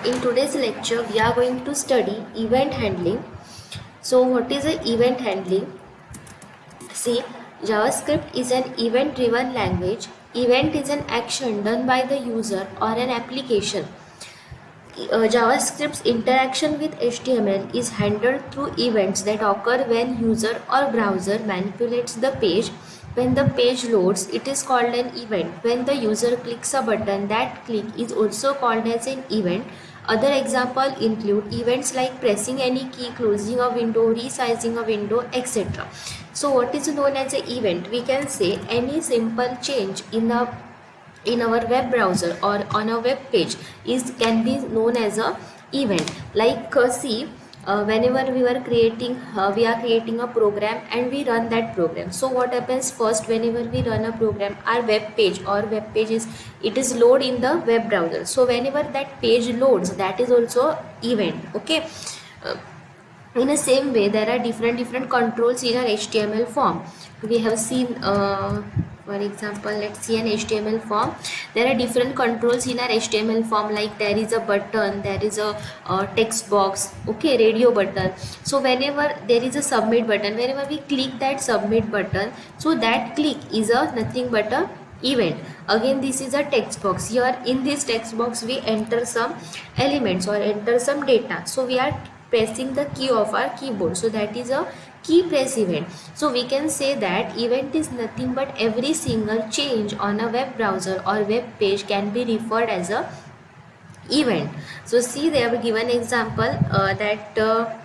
In today's lecture, we are going to study event handling. So, what is a event handling? See, JavaScript is an event-driven language. Event is an action done by the user or an application. JavaScript's interaction with HTML is handled through events that occur when user or browser manipulates the page. When the page loads, it is called an event. When the user clicks a button, that click is also called as an event. Other examples include events like pressing any key, closing a window, resizing a window, etc. So what is known as an event? We can say any simple change in our web browser or on a web page can be known as a event. Like whenever we are creating a program and we run that program. So what happens first, whenever we run a program, our web page is load in the web browser. So whenever that page loads, that is also event. Okay. Uh, in the same way, there are different controls in our HTML form. We have seen for example, let's see an HTML form. There are different controls in our HTML form, like there is a button, there is a text box, okay, radio button. So whenever there is a submit button, whenever we click that submit button, so that click is a nothing but a event. Again, this is a text box. Here in this text box we enter some elements or enter some data. So we are pressing the key of our keyboard, so that is a key press event. So we can say that event is nothing but every single change on a web browser or web page can be referred as a event. So see, they have given example that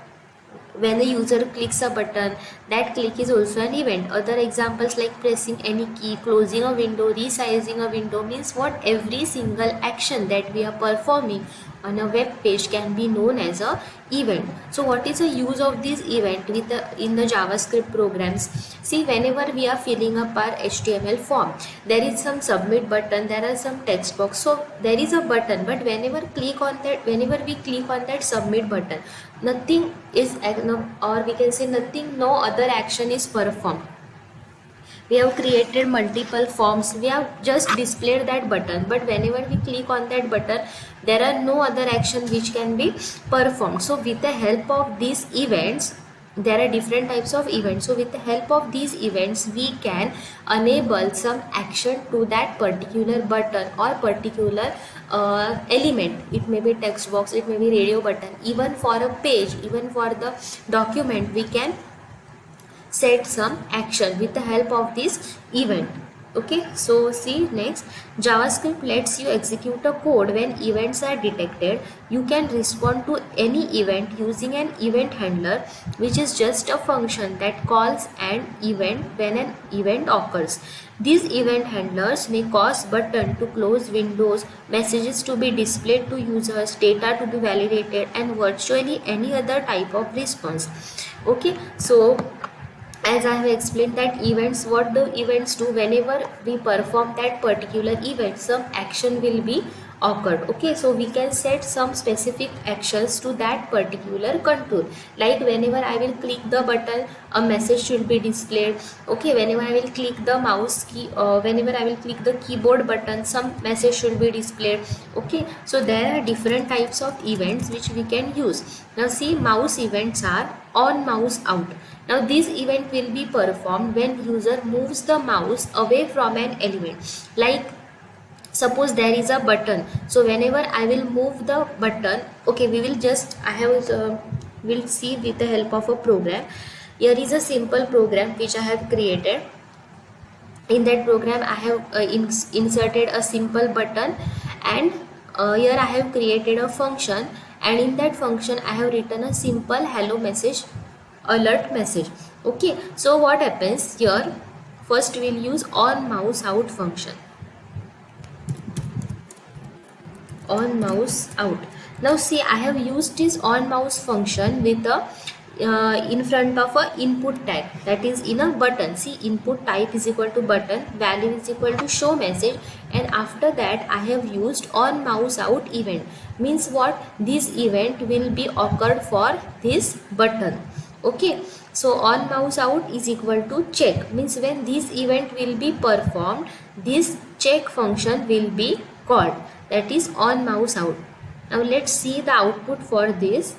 when the user clicks a button, that click is also an event. Other examples like pressing any key, closing a window, resizing a window, means what every single action that we are performing on a web page can be known as a event. So what is the use of this event in the JavaScript programs? See, whenever we are filling up our HTML form, there is some submit button, there are some text box. So there is a button, but whenever we click on that submit button, nothing is, or we can say nothing, no other action is performed. We have created multiple forms, we have just displayed that button, but whenever we click on that button, there are no other action which can be performed. So with the help of these events, there are different types of events. So with the help of these events, we can enable some action to that particular button or particular element. It may be text box, it may be radio button, even for a page, even for the document, we can set some action with the help of this event. Okay, so see next, JavaScript lets you execute a code when events are detected. You can respond to any event using an event handler, which is just a function that calls an event when an event occurs. These event handlers may cause button to close windows, messages to be displayed to users, data to be validated, and virtually any other type of response. Okay, so as I have explained that events, what do events do? Whenever we perform that particular event, some action will be occurred. Okay, so we can set some specific actions to that particular contour. Like whenever I will click the button, a message should be displayed. Okay, whenever I will click the mouse key, whenever I will click the keyboard button, some message should be displayed. Okay, so there are different types of events which we can use. Now see, mouse events are on, mouse out. Now this event will be performed when user moves the mouse away from an element. Like suppose there is a button, so whenever I will move the button, okay, we'll see with the help of a program. Here is a simple program which I have created. In that program I have inserted a simple button, and here I have created a function, and in that function I have written a simple hello message, alert message. Okay, so what happens here, first we'll use on mouse out function, on mouse out. Now see, I have used this on mouse function with a in front of a input tag, that is in a button. See, input type is equal to button, value is equal to show message, and after that I have used on mouse out event. Means what, this event will be occurred for this button. Okay, so on mouse out is equal to check, means when this event will be performed, this check function will be called, that is on mouse out. Now let's see the output for this.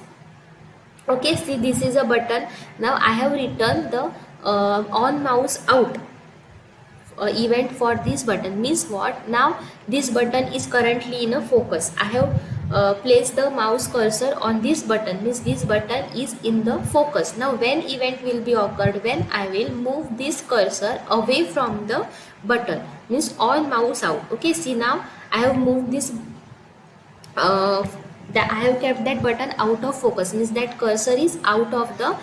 Okay, see, this is a button. Now I have written the on mouse out event for this button. Means what? Now this button is currently in a focus. I have placed the mouse cursor on this button. Means this button is in the focus. Now when event will be occurred? When I will move this cursor away from the button. Means on mouse out. Okay, see, now I have moved this that I have kept that button out of focus. Means that cursor is out of the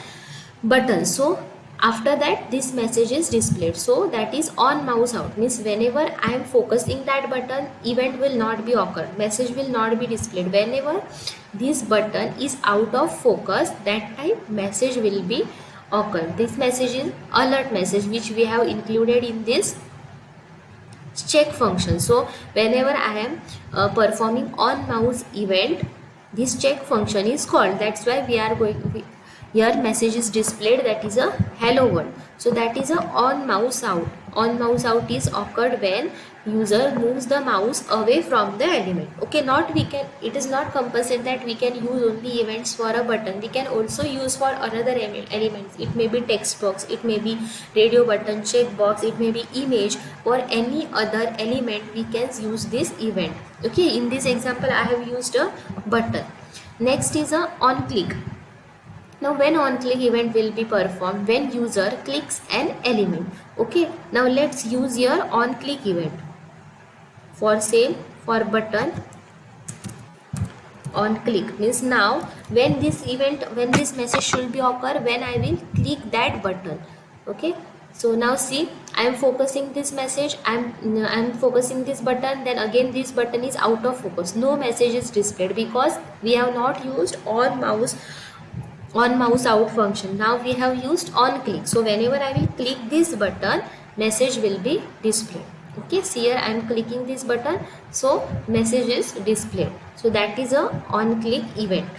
button. So after that this message is displayed. So that is on mouse out. Means whenever I am focusing that button, event will not be occurred, message will not be displayed. Whenever this button is out of focus, that time message will be occurred. This message is alert message, which we have included in this check function. So whenever I am performing on mouse event, this check function is called. That's why we are going here message is displayed, that is a hello world. So that is a on mouse out. On mouse out is occurred when user moves the mouse away from the element. Okay, not we can, it is not compulsory that we can use only events for a button. We can also use for another elements. It may be text box, it may be radio button, check box, it may be image, or any other element we can use this event. Okay, in this example I have used a button. Next is a on click. Now when on click event will be performed? When user clicks an element. Okay, now let's use here on click event. For same, for button on click means now when this event, when this message should be occur, when I will click that button. Okay, so now see, I am focusing this message, I'm focusing this button, then again this button is out of focus, no message is displayed because we have not used on mouse out function. Now we have used on click. So whenever I will click this button, message will be displayed. Okay, see here I am clicking this button, so message is displayed. So that is a on click event.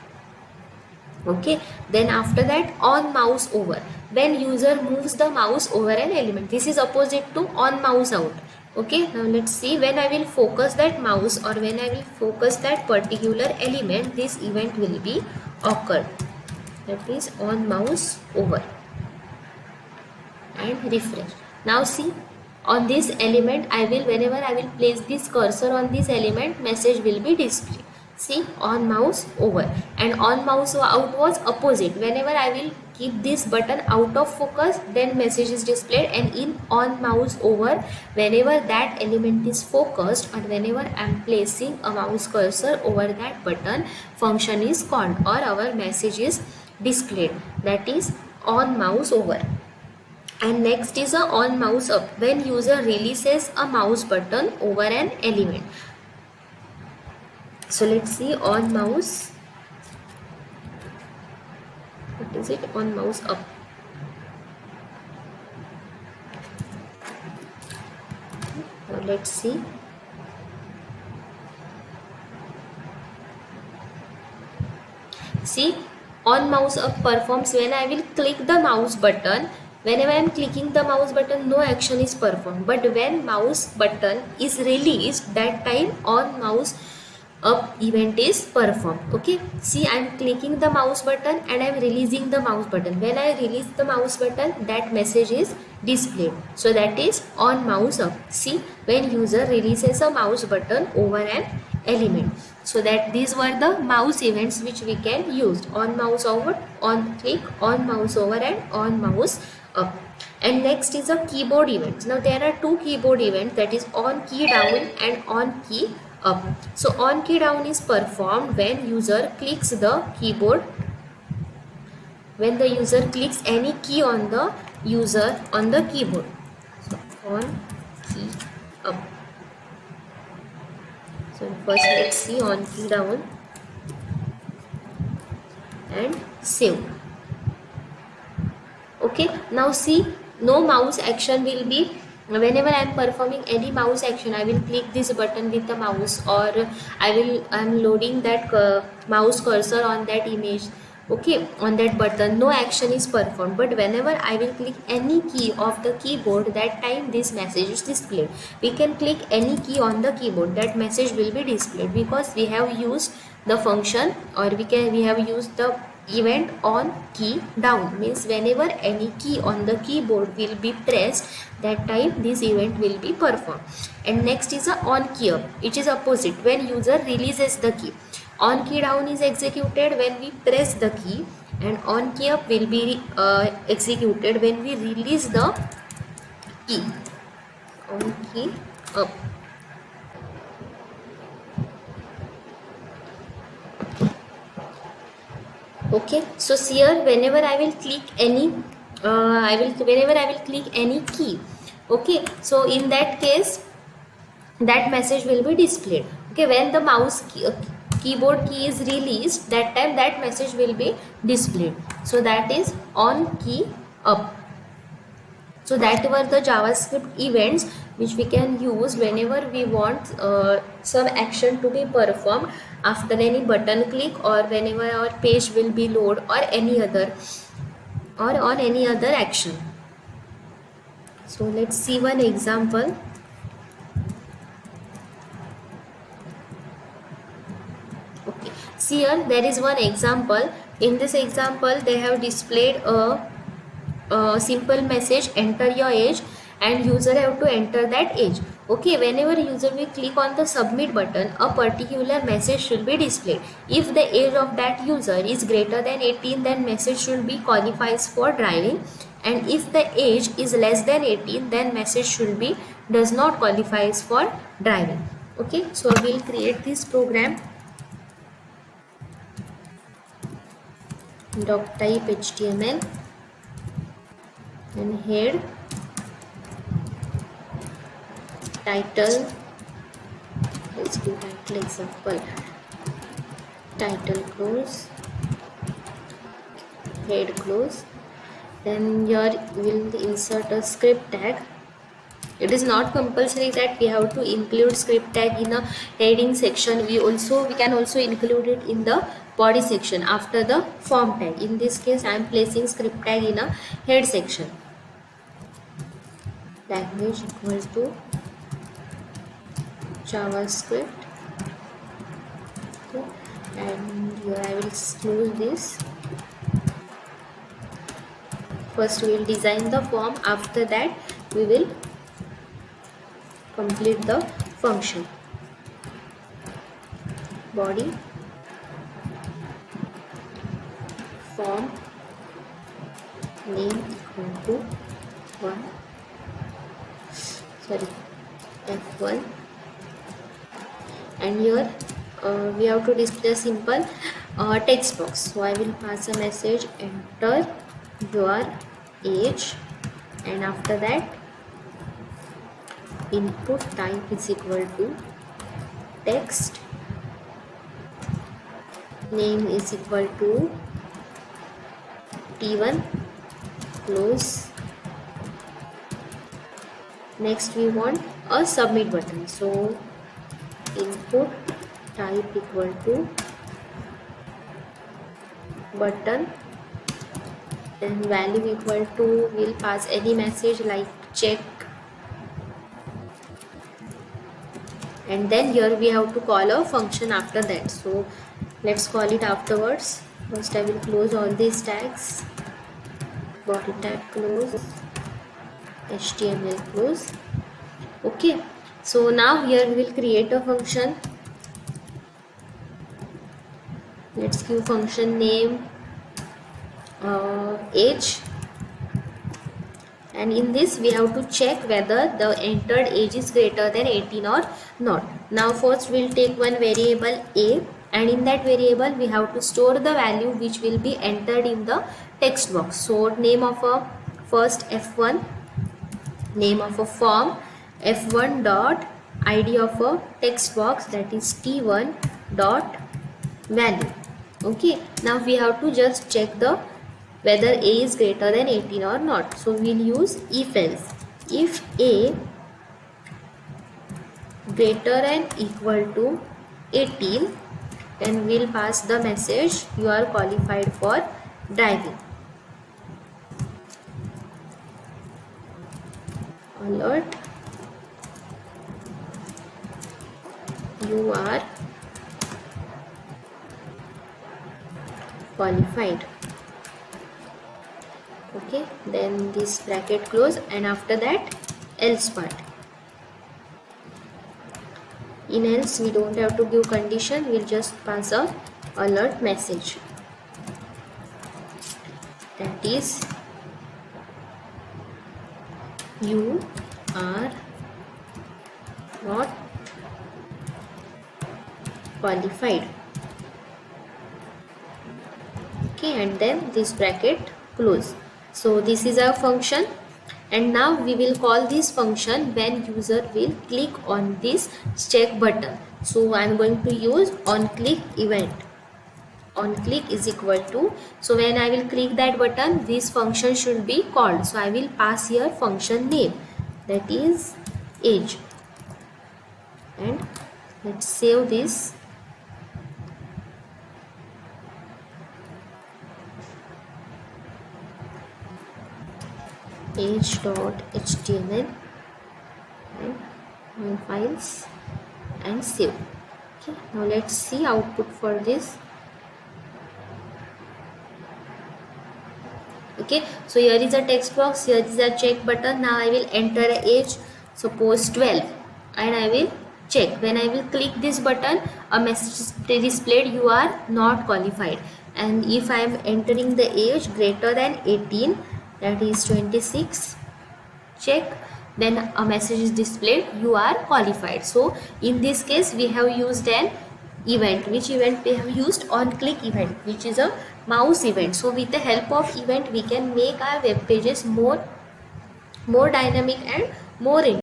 Okay, then after that on mouse over. When user moves the mouse over an element, this is opposite to on mouse out. Okay, now let's see, when I will focus that mouse or when I will focus that particular element, this event will be occurred. That is on mouse over and refresh. Now see, on this element I will, whenever I will place this cursor on this element, message will be displayed. See, on mouse over. And on mouse out was opposite. Whenever I will keep this button out of focus, then message is displayed. And in on mouse over, whenever that element is focused or whenever I am placing a mouse cursor over that button, function is called or our message is displayed. That is on mouse over. And next is a on mouse up. When user releases a mouse button over an element. So let's see on mouse. What is it? On mouse up. Now let's see. See, on mouse up performs when I will click the mouse button. Whenever I am clicking the mouse button, no action is performed. But when mouse button is released, that time on mouse up event is performed. Okay, see, I am clicking the mouse button and I am releasing the mouse button. When I release the mouse button, that message is displayed. So that is on mouse up. See, when user releases a mouse button over an element. So that these were the mouse events which we can use: on mouse over, on click, on mouse over and on mouse up. And next is a keyboard events. Now there are two keyboard events, that is on key down and on key up. So on key down is performed when user clicks the keyboard, when the user clicks any key on the user on the keyboard. So on key up. So first let's see on key down and save. Okay, now see, no mouse action will be. Whenever I am performing any mouse action, I will click this button with the mouse, or I am loading that mouse cursor on that image. okay, on that button, no action is performed. But whenever I will click any key of the keyboard, that time this message is displayed. We can click any key on the keyboard, that message will be displayed, because we have used the function, or we have used the event on key down. Means whenever any key on the keyboard will be pressed, that time this event will be performed. And next is a on key up. It is opposite, when user releases the key. On key down is executed when we press the key, and on key up will be executed when we release the key. On key up. Okay, so here whenever I will click any whenever I will click any key, okay, so in that case that message will be displayed. Okay, when the keyboard key is released, that time that message will be displayed. So that is on key up. So that were the JavaScript events which we can use whenever we want some action to be performed after any button click, or whenever our page will be load, or any other, or on any other action. So let's see one example. Okay, see here there is one example. In this example they have displayed a simple message, enter your age, and user have to enter that age. Okay, whenever user will click on the submit button, a particular message should be displayed. If the age of that user is greater than 18, then message should be qualifies for driving, and if the age is less than 18, then message should be does not qualifies for driving. Okay, so I will create this program. Doc type HTML and head, title, let's do title example, title close, head close. Then here we'll insert a script tag. It is not compulsory that we have to include script tag in a heading section. We can also include it in the body section after the form tag. In this case I am placing script tag in a head section. Language equal to JavaScript. Okay. And here I will close this. First we will design the form, after that we will complete the function. Body, form, name equal to F1, and here we have to display a simple text box. So I will pass a message, enter your age, and after that input type is equal to text, name is equal to T1, close. Next we want a submit button, so input type equal to button, and value equal to, will pass any message like check, and then here we have to call a function after that. So let's call it afterwards. First I will close all these tags, body tag close, HTML close. Okay, so now here we will create a function. Let's give function name age, and in this we have to check whether the entered age is greater than 18 or not. Now first we will take one variable a, and in that variable we have to store the value which will be entered in the text box. So name of a first F1, name of a form F1 dot id of a text box, that is T1 dot value. Okay, now we have to just check the whether a is greater than 18 or not. So we will use if else. If a greater than equal to 18, then we'll pass the message, you are qualified for driving. Alert, you are qualified. Okay, then this bracket close, and after that else part. In else we don't have to give condition, we'll just pass a alert message, that is, you are not qualified. Okay, and then this bracket close. So this is our function, and now we will call this function when user will click on this check button. So I am going to use on click event. On click is equal to, so when I will click that button, this function should be called. So I will pass here function name, that is age, and let's save this. age.html and my files and save. Okay, now let's see output for this. Okay, so here is a text box, here is a check button. Now I will enter a age, suppose 12, and I will check. When I will click this button, a message is displayed, you are not qualified. And if I am entering the age greater than 18, that is 26, check, then a message is displayed, you are qualified. So in this case we have used an event. Which event we have used? On click event, which is a mouse event. So with the help of event we can make our web pages more dynamic and more interesting.